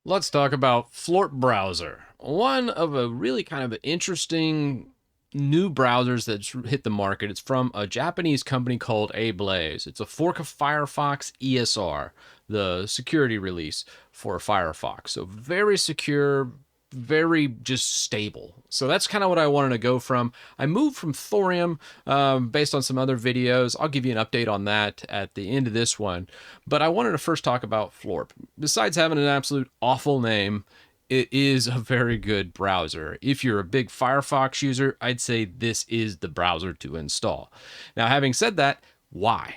Let's talk about FLOORP browser. One of a really kind of interesting new browsers that's hit the market. It's from a Japanese company called Ablaze. It's a fork of Firefox ESR, the security release for Firefox. So very secure, very just stable. So that's kind of what I wanted to go from. I moved from Thorium based on some other videos. I'll give you an update on that at the end of this one. But I wanted to first talk about FLOORP. Besides having an absolute awful name, it is a very good browser. If you're a big Firefox user, I'd say this is the browser to install. Now, having said that, why?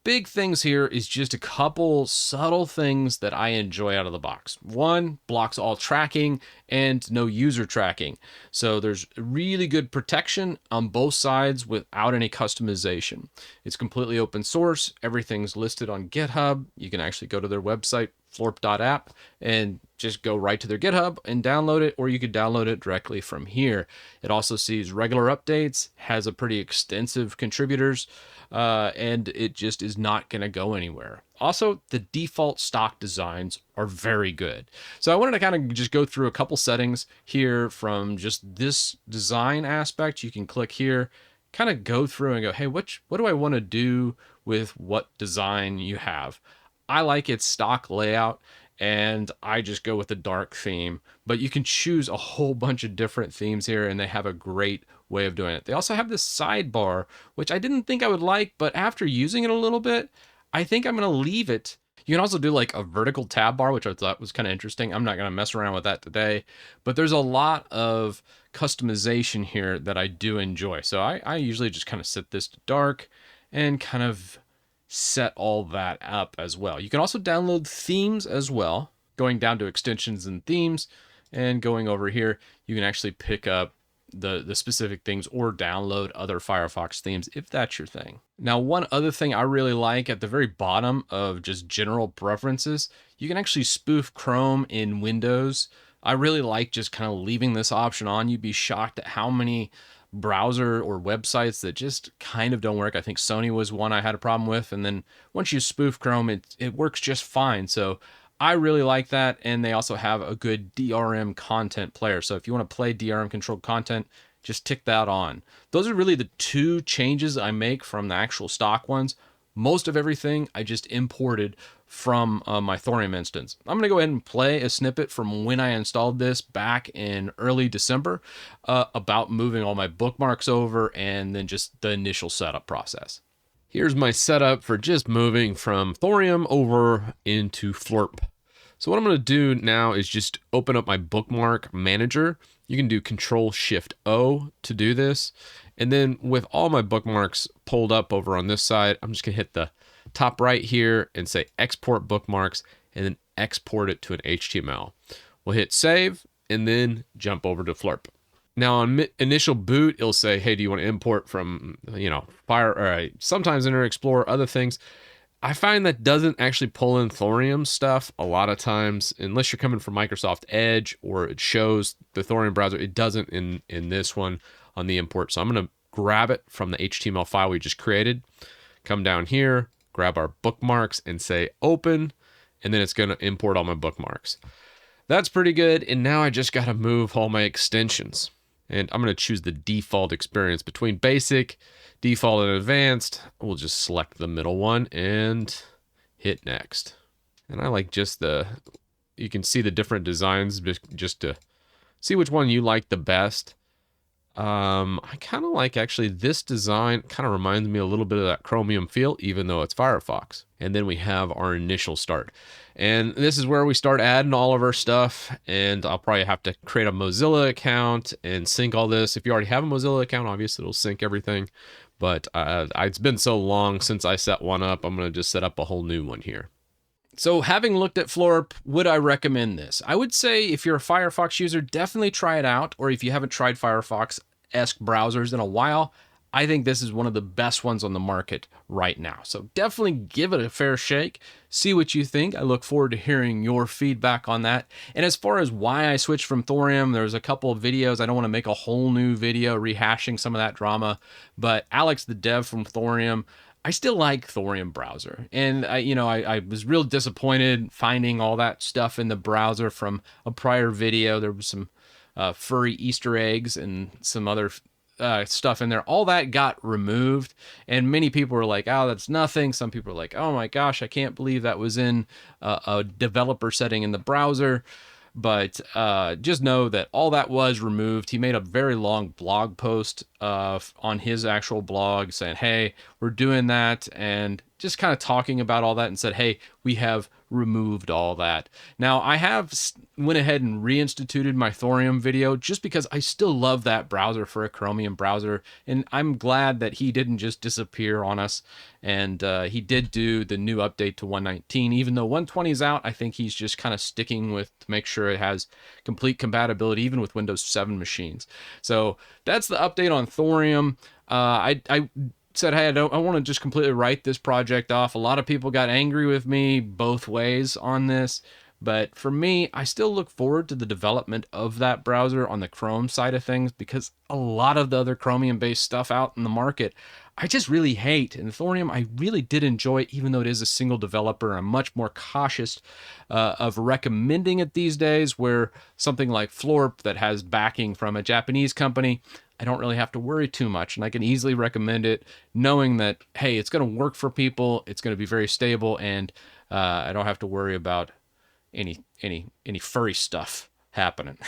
Big things here is just a couple subtle things that I enjoy out of the box. One, blocks all tracking and no user tracking. So there's really good protection on both sides without any customization. It's completely open source. Everything's listed on GitHub. You can actually go to their website, floorp.app, and just go right to their GitHub and download it, or you could download it directly from here. It also sees regular updates, has a pretty extensive contributors, and it just is not going to go anywhere. Also, the default stock designs are very good. So I wanted to kind of just go through a couple settings here from just this design aspect. You can click here, kind of go through and go, hey, what do I want to do with what design you have? I like its stock layout, and I just go with the dark theme. But you can choose a whole bunch of different themes here, and they have a great way of doing it. They also have this sidebar, which I didn't think I would like, but after using it a little bit, I think I'm going to leave it. You can also do like a vertical tab bar, which I thought was kind of interesting. I'm not going to mess around with that today, but there's a lot of customization here that I do enjoy. So I usually just kind of set this to dark and kind of set all that up as well. You can also download themes as well, going down to extensions and themes, and going over here, you can actually pick up the specific things or download other Firefox themes if that's your thing. Now, one other thing I really like at the very bottom of just general preferences, you can actually spoof Chrome in Windows. I really like just kind of leaving this option on. You'd be shocked at how many browser or websites that just kind of don't work. I think Sony was one I had a problem with, and then once you spoof Chrome, it works just fine. So I really like that, and they also have a good DRM content player. So if you want to play DRM controlled content, just tick that on. Those are really the two changes I make from the actual stock ones. Most of everything I just imported from my Thorium instance. I'm going to go ahead and play a snippet from when I installed this back in early December about moving all my bookmarks over and then just the initial setup process. Here's my setup for just moving from Thorium over into FLOORP. So what I'm going to do now is just open up my bookmark manager. You can do Control-Shift-O to do this. And then with all my bookmarks pulled up over on this side, I'm just going to hit the top right here and say Export Bookmarks, and then export it to an HTML. We'll hit Save, and then jump over to FLOORP. Now on initial boot, it'll say, hey, do you want to import from, sometimes Internet Explorer, other things. I find that doesn't actually pull in Thorium stuff a lot of times, unless you're coming from Microsoft Edge or it shows the Thorium browser. It doesn't in this one on the import. So I'm going to grab it from the HTML file we just created, come down here, grab our bookmarks and say open, and then it's going to import all my bookmarks. That's pretty good. And now I just got to move all my extensions. And I'm going to choose the default experience between basic, default, and advanced. We'll just select the middle one and hit next. And I like just you can see the different designs just to see which one you like the best. I kind of like actually this design. Kind of reminds me a little bit of that Chromium feel, even though it's Firefox. And then we have our initial start. And this is where we start adding all of our stuff. And I'll probably have to create a Mozilla account and sync all this. If you already have a Mozilla account, obviously it'll sync everything. But it's been so long since I set one up, I'm going to just set up a whole new one here. So having looked at FLOORP, would I recommend this? I would say if you're a Firefox user, definitely try it out. Or if you haven't tried Firefox-esque browsers in a while, I think this is one of the best ones on the market right now. So definitely give it a fair shake. See what you think. I look forward to hearing your feedback on that. And as far as why I switched from Thorium, there's a couple of videos. I don't want to make a whole new video rehashing some of that drama. But Alex, the dev from Thorium, I still like Thorium browser, and I was real disappointed finding all that stuff in the browser from a prior video. There was some furry Easter eggs and some other stuff in there. All that got removed, and many people were like, "Oh, that's nothing." Some people were like, "Oh my gosh, I can't believe that was in a developer setting in the browser." But just know that all that was removed. He made a very long blog post on his actual blog saying, hey, we're doing that, and just kind of talking about all that, and said, hey, we have removed all that. Now, I have went ahead and reinstituted my Thorium video just because I still love that browser for a Chromium browser, and I'm glad that he didn't just disappear on us. And he did do the new update to 119. Even though 120 is out, I think he's just kind of sticking with to make sure it has complete compatibility even with Windows 7 machines. So that's the update on Thorium. I said, hey, I want to just completely write this project off. A lot of people got angry with me both ways on this. But for me, I still look forward to the development of that browser on the Chrome side of things, because a lot of the other Chromium-based stuff out in the market, I just really hate. And Thorium, I really did enjoy, even though it is a single developer. I'm much more cautious of recommending it these days, where something like FLOORP that has backing from a Japanese company, I don't really have to worry too much, and I can easily recommend it knowing that, hey, it's going to work for people, it's going to be very stable, and I don't have to worry about any furry stuff happening.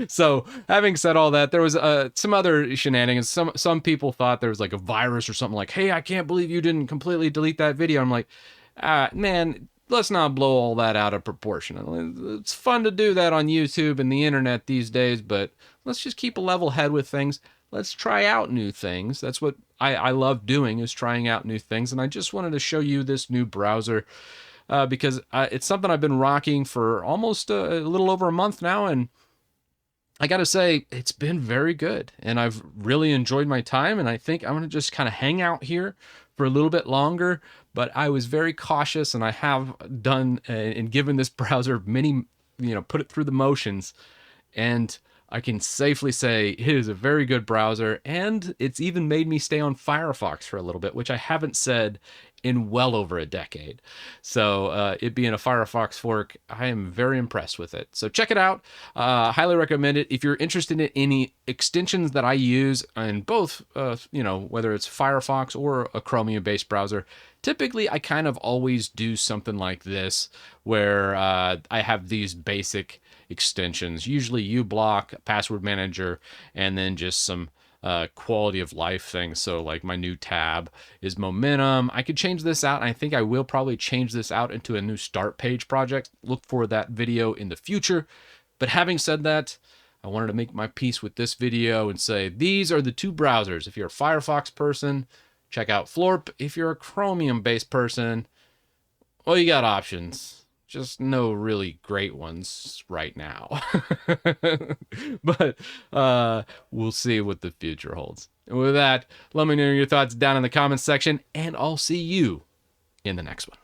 So having said all that, there was some other shenanigans. Some people thought there was like a virus or something, like, hey, I can't believe you didn't completely delete that video. I'm like, man, let's not blow all that out of proportion. It's fun to do that on YouTube and the internet these days, but let's just keep a level head with things. Let's try out new things. That's what I love doing, is trying out new things. And I just wanted to show you this new browser because it's something I've been rocking for almost a little over a month now. And I got to say, it's been very good. And I've really enjoyed my time. And I think I'm going to just kind of hang out here for a little bit longer. But I was very cautious, and I have done and given this browser many, put it through the motions. And I can safely say it is a very good browser, and it's even made me stay on FireFox for a little bit, which I haven't said in well over a decade. So it being a FireFox fork, I am very impressed with it. So check it out. Highly recommend it. If you're interested in any extensions that I use in both, whether it's Firefox or a Chromium-based browser, typically I kind of always do something like this, where I have these basic extensions, usually uBlock, password manager, and then just some quality of life things. So like my new tab is Momentum. I could change this out. I think I will probably change this out into a new start page project. Look for that video in the future. But having said that, I wanted to make my peace with this video and say these are the two browsers. If you're a Firefox person, check out FLOORP. If you're a Chromium-based person, well, you got options. Just no really great ones right now. But we'll see what the future holds. And with that, let me know your thoughts down in the comments section, and I'll see you in the next one.